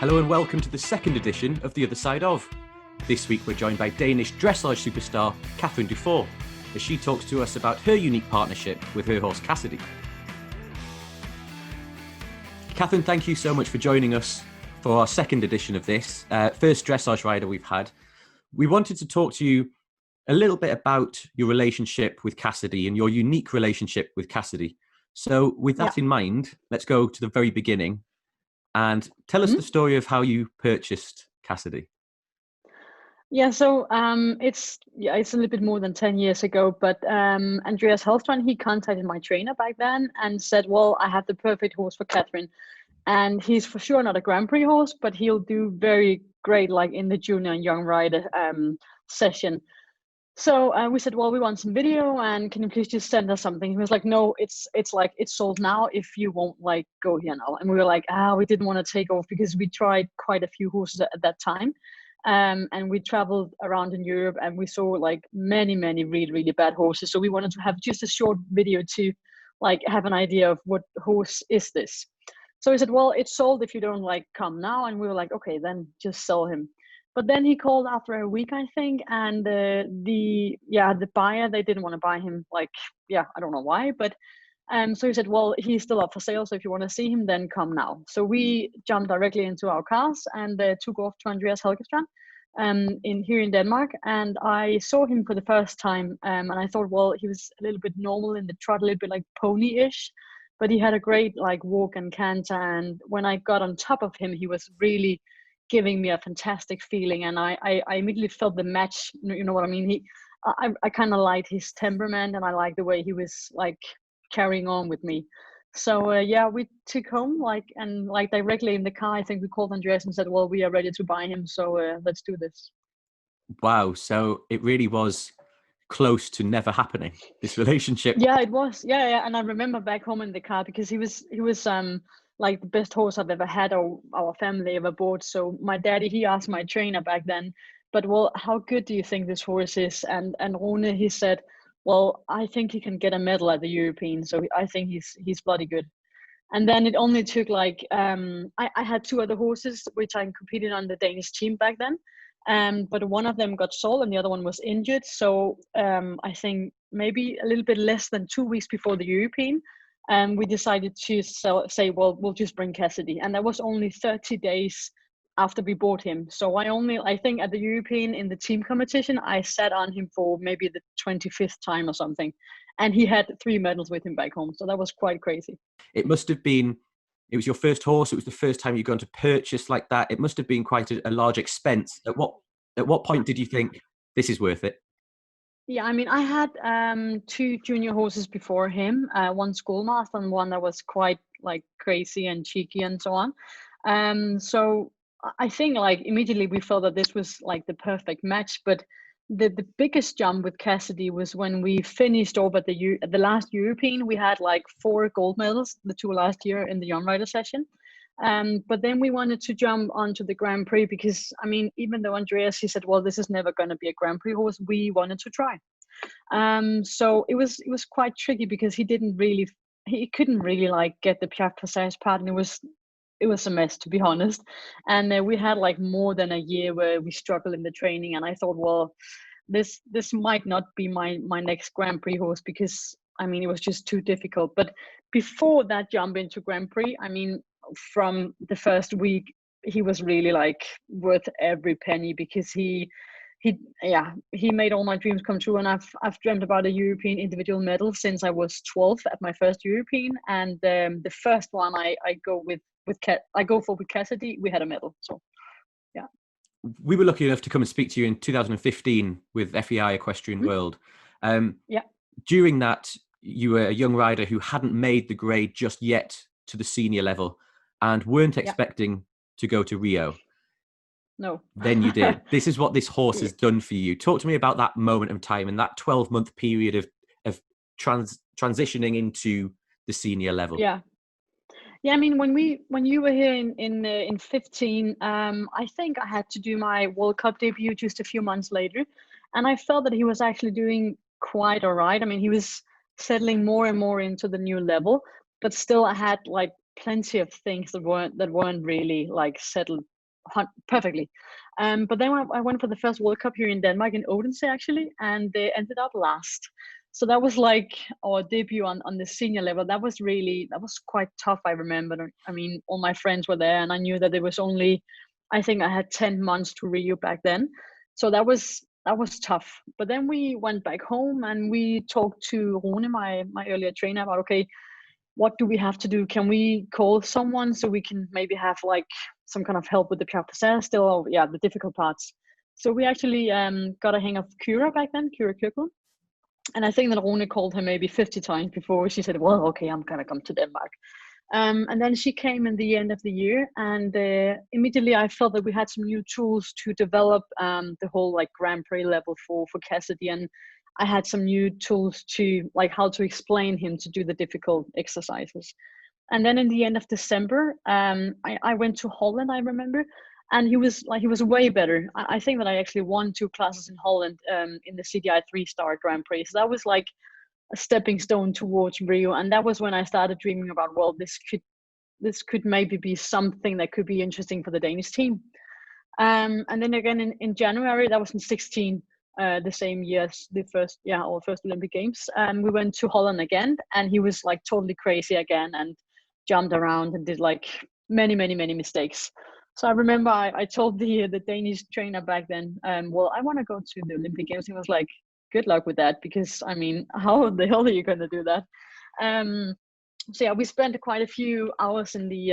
Hello and welcome to the second edition of The Other Side Of. This week we're joined by Danish Dressage superstar Cathrine Dufour as she talks to us about her unique partnership with her horse Cassidy. Cathrine, thank you so much for joining us for our second edition of this, first dressage rider we've had. We wanted to talk to you a little bit about your relationship with Cassidy and your unique relationship with Cassidy. So with that in mind, let's go to the very beginning and tell us the story of how you purchased Cassidy. Yeah, so it's a little bit more than 10 years ago, but Andreas Hellstrand, he contacted my trainer back then and said, well, I have the perfect horse for Cathrine. And he's for sure not a Grand Prix horse, but he'll do very great like in the junior and young rider session. So we said, well, we want some video and can you please just send us something? He was like, no, it's sold now if you won't like go here now. And we were like, we didn't want to take off because we tried quite a few horses at that time. And we traveled around in Europe and we saw like many really, really bad horses. So we wanted to have just a short video to like have an idea of what horse is this. So he said, well, it's sold if you don't like come now. And we were like, okay, then just sell him. But then he called after a week, I think, and the buyer, they didn't want to buy him. Like, I don't know why, but so he said, well, he's still up for sale. So if you want to see him, then come now. So we jumped directly into our cars and took off to Andreas Hellstrand here in Denmark. And I saw him for the first time. And I thought, well, he was a little bit normal in the trot, a little bit like pony-ish, but he had a great like walk and canter. And when I got on top of him, he was really giving me a fantastic feeling, and I immediately felt the match. You know what I mean? I kind of liked his temperament, and I liked the way he was like carrying on with me. So we took home and directly in the car. I think we called Andreas and said, "Well, we are ready to buy him, so let's do this." Wow! So it really was close to never happening, this relationship. Yeah, it was. Yeah. And I remember back home in the car because he was like the best horse I've ever had or our family ever bought. So my daddy, he asked my trainer back then, but well, how good do you think this horse is? And Rune, he said, well, I think he can get a medal at the European. So I think he's bloody good. And then it only took like, I had two other horses, which I competed on the Danish team back then. But one of them got sold and the other one was injured. So I think maybe a little bit less than 2 weeks before the European, we decided to say, well, we'll just bring Cassidy. And that was only 30 days after we bought him. So I think at the European in the team competition, I sat on him for maybe the 25th time or something. And he had 3 medals with him back home. So that was quite crazy. It must have been, it was your first horse. It was the first time you'd gone to purchase like that. It must have been quite a large expense. At what point did you think this is worth it? Yeah, I mean, I had 2 junior horses before him, one schoolmaster and one that was quite like crazy and cheeky and so on. So I think like immediately we felt that this was like the perfect match. But the biggest jump with Cassidy was when we finished off at the last European. We had like 4 gold medals, the 2 last year in the young rider session. But then we wanted to jump onto the Grand Prix because, I mean, even though Andreas, he said, well, this is never going to be a Grand Prix horse, we wanted to try. So it was quite tricky because he couldn't really like get the Piaf Passage part, and it was a mess, to be honest. And we had like more than a year where we struggled in the training, and I thought, well, this might not be my next Grand Prix horse because, I mean, it was just too difficult. But before that jump into Grand Prix, I mean, from the first week, he was really like worth every penny because he made all my dreams come true. And I've dreamt about a European individual medal since I was 12 at my first European. And the first one I go for with Cassidy, we had a medal. So yeah. We were lucky enough to come and speak to you in 2015 with FEI Equestrian World. During that, you were a young rider who hadn't made the grade just yet to the senior level and weren't expecting to go to Rio. No. Then you did. This is what this horse has done for you. Talk to me about that moment of time and that 12-month period of transitioning into the senior level. Yeah. I mean, when you were here in 15, I think I had to do my World Cup debut just a few months later, and I felt that he was actually doing quite all right. I mean, he was settling more and more into the new level, but still I had like plenty of things that weren't really like settled perfectly. But then I went for the first World Cup here in Denmark in Odense actually, and they ended up last. So that was like our debut on the senior level. That was quite tough. I remember. I mean, all my friends were there, and I knew that there was only, I think I had 10 months to Rio back then. So that was tough. But then we went back home and we talked to Rune, my earlier trainer, about, okay, what do we have to do? Can we call someone so we can maybe have like some kind of help with the Piafter still, or the difficult parts. So we actually got a hang of Kyra back then, Kyra Kirkland. And I think that Rune called her maybe 50 times before she said, well, okay, I'm going to come to Denmark. And then she came in the end of the year, and immediately I felt that we had some new tools to develop the whole like Grand Prix level for Cassidy. And I had some new tools to like how to explain him to do the difficult exercises. And then in the end of December, I went to Holland, I remember, and he was way better. I think that I actually won 2 classes in Holland in the CDI 3-star Grand Prix. So that was like a stepping stone towards Rio. And that was when I started dreaming about, well, this could maybe be something that could be interesting for the Danish team. And then again in January, that was in 16, the same year as our first Olympic Games. We went to Holland again, and he was like totally crazy again and jumped around and did like many mistakes. So I remember I told the Danish trainer back then, well, I want to go to the Olympic Games. He was like, good luck with that, because I mean, how the hell are you going to do that? So we spent quite a few hours in the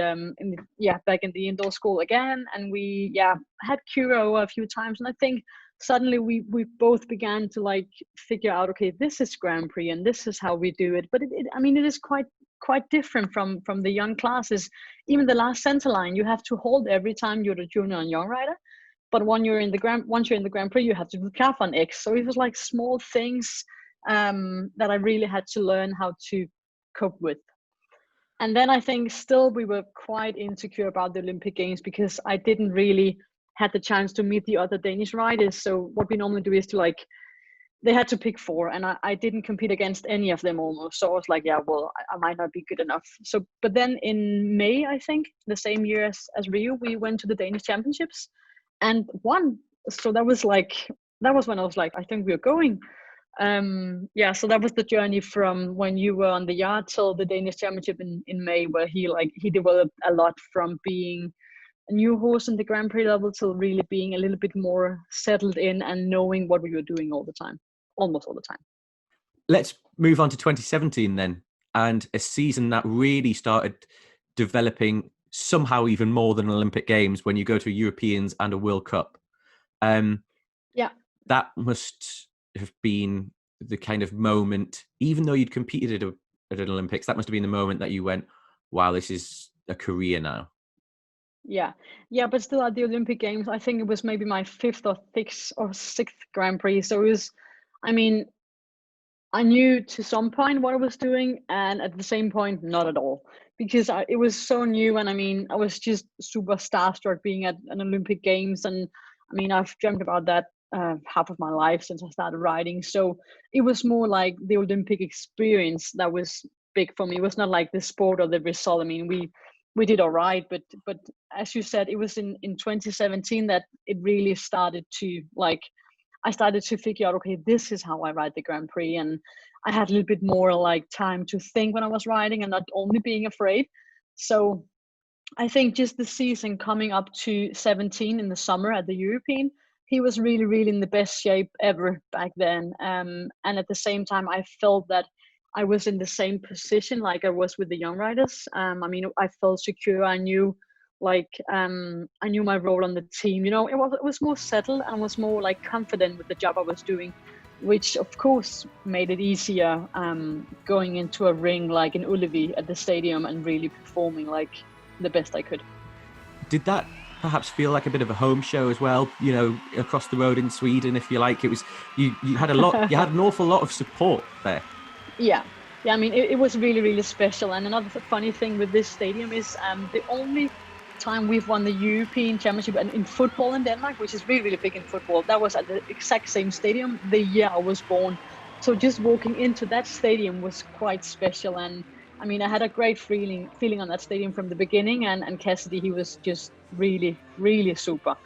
back in the indoor school again, and we had Kyra over a few times, and I think suddenly we both began to like figure out, okay, this is Grand Prix and this is how we do it. But it is quite different from the young classes. Even the last center line you have to hold every time you're the junior and young rider, but once you're in the Grand Prix, you have to do Piafter on X. So it was like small things that I really had to learn how to cope with. And then I think still we were quite insecure about the Olympic Games because I didn't really had the chance to meet the other Danish riders. So what we normally do is to like, they had to pick 4, and I didn't compete against any of them almost. So I was like, I might not be good enough. So, but then in May, I think the same year as Rio, we went to the Danish Championships and won. So that was when I was like, I think we're going. So that was the journey from when you were on the yard till the Danish Championship in May, where he developed a lot from being a new horse in the Grand Prix level to really being a little bit more settled in and knowing what we were doing almost all the time. Let's move on to 2017 then, and a season that really started developing somehow even more than Olympic Games when you go to Europeans and a World Cup. That must have been the kind of moment, even though you'd competed at an Olympics, that must have been the moment that you went, wow, this is a career now. But still at the Olympic Games, I think it was maybe my 5th or 6th Grand Prix. So it was, I knew to some point what I was doing, and at the same point, not at all, because it was so new. And I was just super starstruck being at an Olympic Games. And I've dreamt about that half of my life since I started riding. So it was more like the Olympic experience that was big for me. It was not like the sport or the result. We did all right, but as you said, it was in 2017 that it really started to I started to figure out, okay, this is how I ride the Grand Prix. And I had a little bit more like time to think when I was riding and not only being afraid. So I think just the season coming up to 17 in the summer at the European, he was really, really in the best shape ever back then. And at the same time, I felt that I was in the same position like I was with the young riders. I felt secure. I knew my role on the team. It was more settled and was more like confident with the job I was doing, which of course made it easier going into a ring like in Ullevi at the stadium and really performing like the best I could. Did that perhaps feel like a bit of a home show as well, across the road in Sweden, if you like? It was, you had you had an awful lot of support there. It was really, really special. And another funny thing with this stadium is the only time we've won the European Championship in football in Denmark, which is really, really big in football, that was at the exact same stadium the year I was born. So just walking into that stadium was quite special. And I had a great feeling on that stadium from the beginning. And Cassidy, he was just really, really super.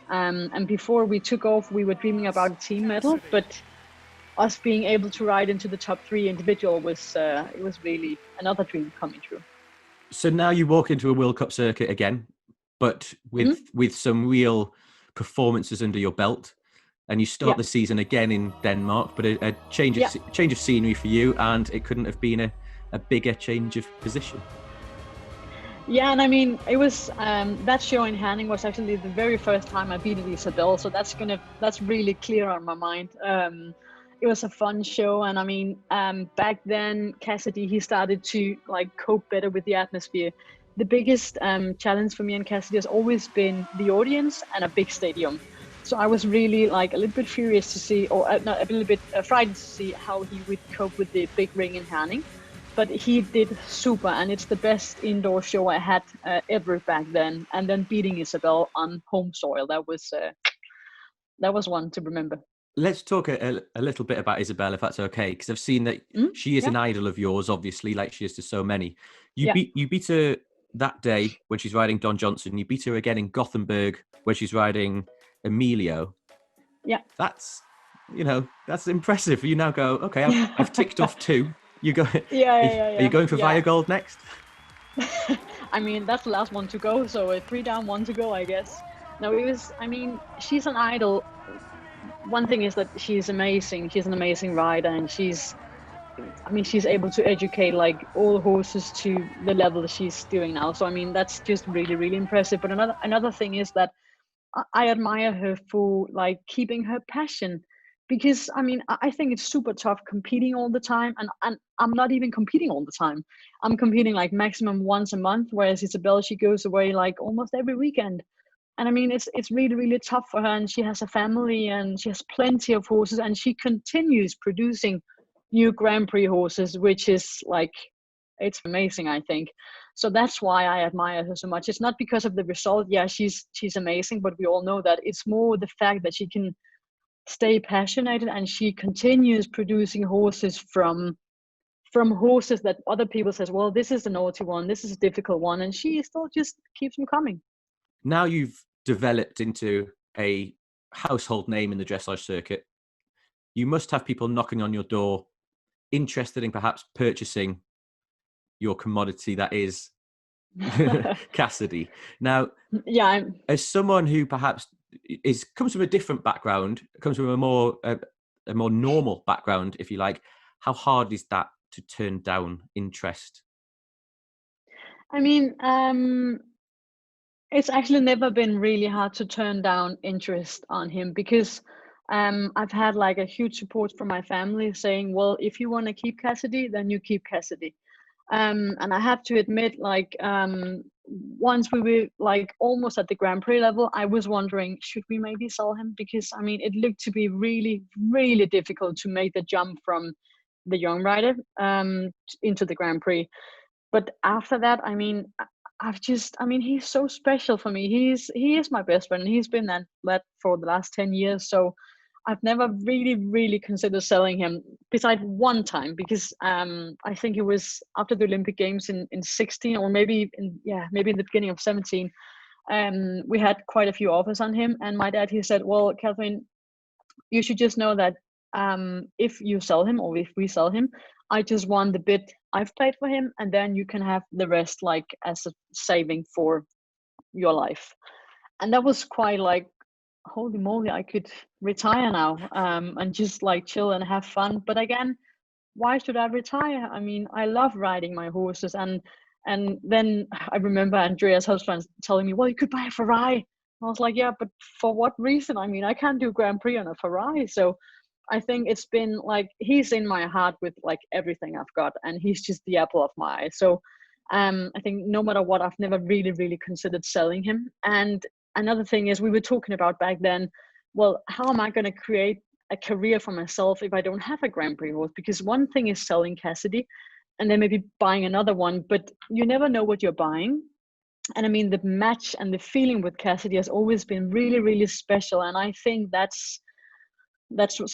And before we took off, we were dreaming about a team medal, but us being able to ride into the top 3 individual was it was really another dream coming true. So now you walk into a World Cup circuit again, but with some real performances under your belt, and you start the season again in Denmark, but a change of scenery for you, and it couldn't have been a bigger change of position. Yeah, and I mean, it was that show in Herning was actually the very first time I beat Isabella, so that's really clear on my mind. It was a fun show, and I mean, back then Cassidy, he started to like cope better with the atmosphere. The biggest challenge for me and Cassidy has always been the audience and a big stadium. So I was really like a little bit curious to see, or not, a little bit frightened to see how he would cope with the big ring in Herning. But he did super, and it's the best indoor show I had ever back then. And then beating Isabella on home soil, that was one to remember. Let's talk a little bit about Isabella, if that's okay, because I've seen that she is an idol of yours, obviously, like she is to so many. You beat her that day when she's riding Don Johnson. You beat her again in Gothenburg when she's riding Emilio. Yeah, that's impressive. You now go, okay, I've ticked off 2. You go. Yeah. Are you going for Via Gold next? I mean, that's the last one to go, so 3 down, 1 to go, I guess. No, it was. I mean, she's an idol. One thing is that she's amazing. She's an amazing rider, and she's able to educate like all horses to the level that she's doing now. So I mean, that's just really, really impressive. But another thing is that I admire her for like keeping her passion. Because I mean, I think it's super tough competing all the time, and I'm not even competing all the time. I'm competing like maximum once a month, whereas Isabella, she goes away like almost every weekend. And I mean, it's really, really tough for her, and she has a family, and she has plenty of horses, and she continues producing new Grand Prix horses, which is like, it's amazing, I think. So that's why I admire her so much. It's not because of the result. Yeah, she's amazing, but we all know that it's more the fact that she can stay passionate, and she continues producing horses from horses that other people says, well, this is a naughty one, this is a difficult one, and she still just keeps them coming. Now you've developed into a household name in the dressage circuit. You must have people knocking on your door, interested in perhaps purchasing your commodity that is Cassidy. Now, as someone who perhaps comes from a different background, comes from a more normal background, if you like, how hard is that to turn down interest? I mean, it's actually never been really hard to turn down interest on him, because I've had like a huge support from my family saying, well, if you want to keep Cassidy, then you keep Cassidy. And I have to admit, like, once we were like almost at the Grand Prix level, I was wondering, should we maybe sell him? Because I mean, it looked to be really, really difficult to make the jump from the young rider into the Grand Prix. But after that, I mean, he's so special for me. He is my best friend. He's been that for the last 10 years. So I've never really, really considered selling him, besides one time, because I think it was after the Olympic Games in 16, or maybe in the beginning of 17. We had quite a few offers on him, and my dad, he said, well, Cathrine, you should just know that if you sell him, or if we sell him, I just want the bit I've paid for him, and then you can have the rest like as a saving for your life. And that was quite like, holy moly, I could retire now and just like chill and have fun. But again, why should I retire? I mean, I love riding my horses. And then I remember Andreas Husband telling me, well, you could buy a Ferrari. I was like, yeah, but for what reason? I mean, I can't do Grand Prix on a Ferrari. So I think it's been like, he's in my heart with like everything I've got, and he's just the apple of my eye. So I think no matter what, I've never really, really considered selling him. And another thing is, we were talking about back then, well, how am I going to create a career for myself if I don't have a Grand Prix horse? Because one thing is selling Cassidy and then maybe buying another one, but you never know what you're buying. And I mean, the match and the feeling with Cassidy has always been really, really special. And I think that's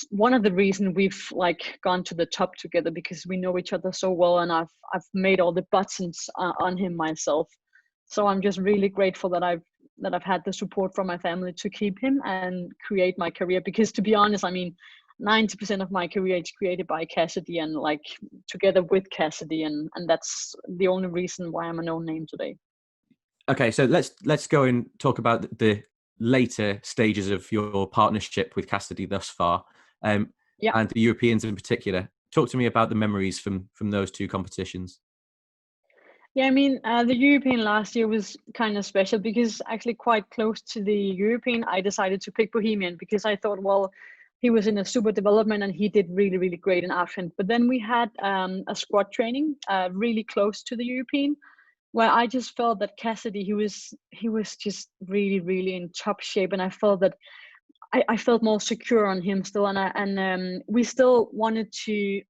one of the reasons we've like gone to the top together, because we know each other so well, and I've made all the buttons on him myself. So I'm just really grateful that I've that I've had the support from my family to keep him and create my career. Because to be honest, I mean, 90% of my career is created by Cassidy and like together with Cassidy, and that's the only reason why I'm a known name today. Okay, so let's go and talk about the later stages of your partnership with Cassidy thus far, and the Europeans in particular. Talk to me about the memories from those two competitions. Yeah, I mean, the European last year was kind of special because actually quite close to the European, I decided to pick Bohemian because I thought, well, he was in a super development and he did really, really great in Aachen. But then we had a squad training really close to the European, where I just felt that Cassidy, he was just really, really in top shape, and I felt that I felt more secure on him still, and we still wanted to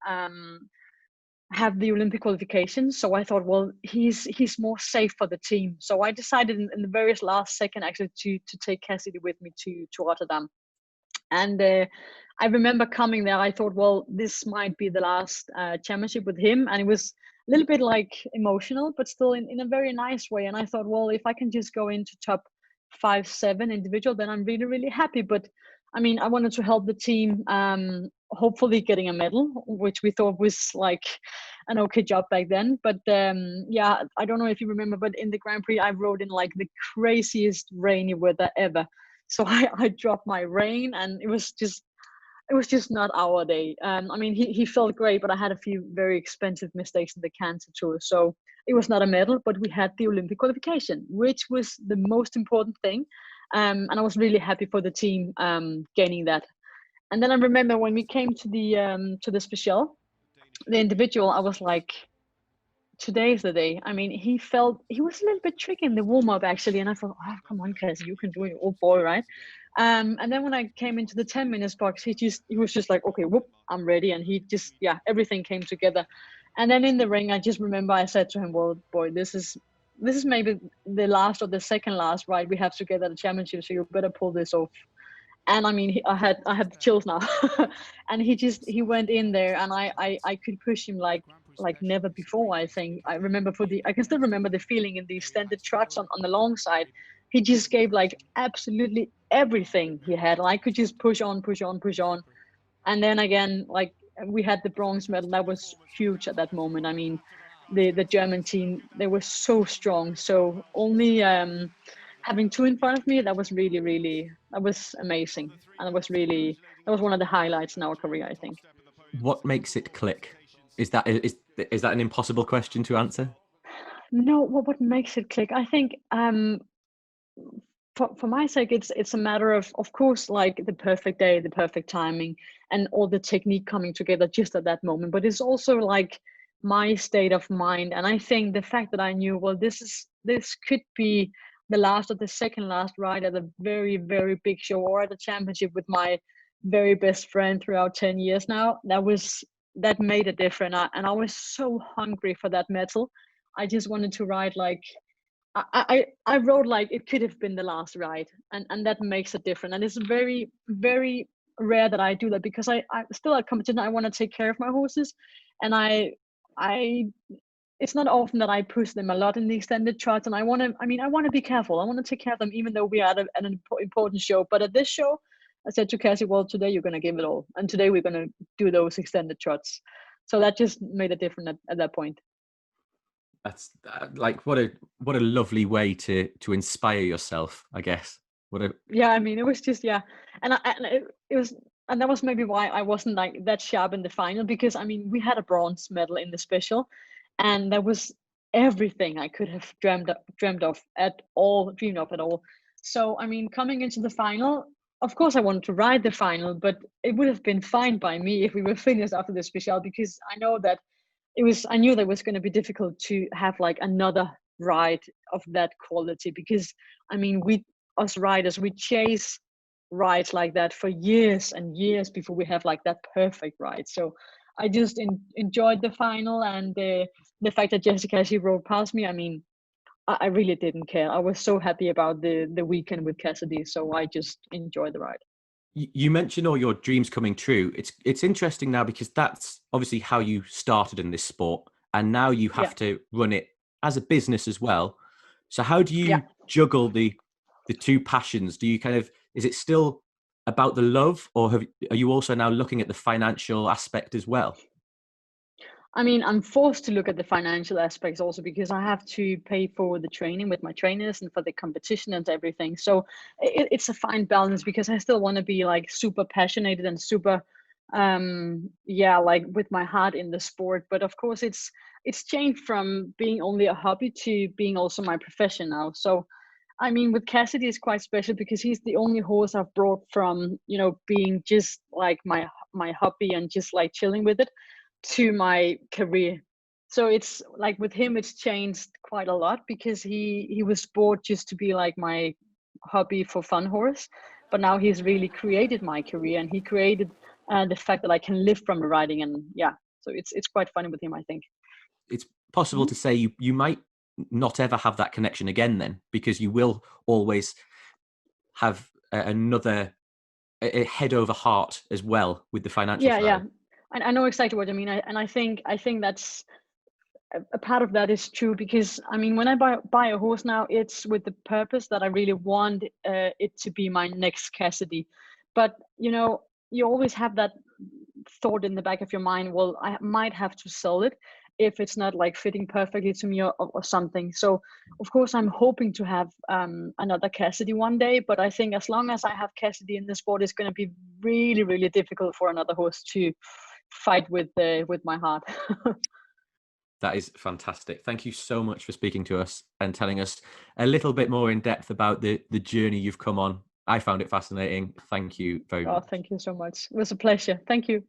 have the Olympic qualifications. So I thought, well, he's more safe for the team. So I decided in the very last second actually to take Cassidy with me to Rotterdam. And I remember coming there, I thought, well, this might be the last championship with him. And it was a little bit like emotional, but still in a very nice way. And I thought, well, if I can just go into top 5-7 individual, then I'm really, really happy. But I mean, I wanted to help the team, hopefully getting a medal, which we thought was like an okay job back then. But yeah, I don't know if you remember, but in the Grand Prix, I rode in like the craziest rainy weather ever. So I dropped my rein, and it was just not our day. I mean, he felt great, but I had a few very expensive mistakes in the canter tour. So it was not a medal, but we had the Olympic qualification, which was the most important thing. And I was really happy for the team gaining that. And then I remember when we came to the special, the individual, I was like, today is the day. I mean, he was a little bit tricky in the warm up actually, and I thought, oh, come on, Cassie, you can do it, old boy, right? And then when I came into the 10 minutes box, he was just like, okay, whoop, I'm ready, and he just everything came together. And then in the ring, I just remember I said to him, well, boy, this is maybe the last or the second last ride we have together at the championship, so you better pull this off. And I mean, I had the chills now. And he went in there, and I could push him like never before. I think I can still remember the feeling in the extended trots on the long side. He just gave like absolutely everything he had, and I could just push on. And then again, like we had the bronze medal. That was huge at that moment. I mean, the German team, they were so strong. So only having two in front of me, that was really, really, that was amazing. And that was one of the highlights in our career, I think. What makes it click? Is that an impossible question to answer? No, what makes it click? I think for my sake, it's a matter of course, like the perfect day, the perfect timing, and all the technique coming together just at that moment. But it's also like my state of mind. And I think the fact that I knew, well, this could be the last or the second last ride at a very, very big show or at a championship with my very best friend throughout 10 years now, that made a difference. And I was so hungry for that medal. I just wanted to ride like I rode like it could have been the last ride, and that makes a difference. And it's very, very rare that I do that, because I still at competition, I want to take care of my horses, and I it's not often that I push them a lot in the extended trots, and I want to be careful. I want to take care of them, even though we are at an important show. But at this show, I said to Cassie, well, today you're going to give it all, and today we're going to do those extended trots. So that just made a difference at that point. That's like what a lovely way to inspire yourself, I guess. Yeah, I mean, it was just and that was maybe why I wasn't like that sharp in the final, because I mean, we had a bronze medal in the special, and that was everything I could have dreamed of at all. So I mean, coming into the final, of course I wanted to ride the final, but it would have been fine by me if we were finished after the special, because I knew that it was going to be difficult to have like another ride of that quality, because I mean, us riders, we chase rides like that for years and years before we have like that perfect ride. So I just enjoyed the final, and the fact that Jessica, she rode past me, I mean, I really didn't care. I was so happy about the weekend with Cassidy, so I just enjoyed the ride. You mentioned all your dreams coming true. It's interesting now, because that's obviously how you started in this sport, and now you have to run it as a business as well. So how do you juggle the the two passions, is it still about the love, or are you also now looking at the financial aspect as well? I mean, I'm forced to look at the financial aspects also because I have to pay for the training with my trainers and for the competition and everything. So it's a fine balance because I still want to be like super passionate and super, yeah, like with my heart in the sport. But of course, it's changed from being only a hobby to being also my profession now. So I mean, with Cassidy, it's quite special because he's the only horse I've brought from, being just like my hobby and just like chilling with it to my career. So it's like with him, it's changed quite a lot because he was bought just to be like my hobby for fun horse, but now he's really created my career and he created the fact that I can live from the riding. And yeah, so it's quite funny with him, I think. It's possible to say you might not ever have that connection again then, because you will always have another a head over heart as well with the financial Yeah, side. yeah. I know exactly what I mean. I think that's a part of that is true because I mean, when I buy a horse now, it's with the purpose that I really want it to be my next Cassidy. But you always have that thought in the back of your mind. Well, I might have to sell it if it's not like fitting perfectly to me or something. So of course I'm hoping to have another Cassidy one day. But I think as long as I have Cassidy in the sport, it's going to be really, really difficult for another horse to fight with my heart. That is fantastic. Thank you so much for speaking to us and telling us a little bit more in depth about the journey you've come on. I found it fascinating. Thank you very Oh, much. thank you so much. It was a pleasure. Thank you.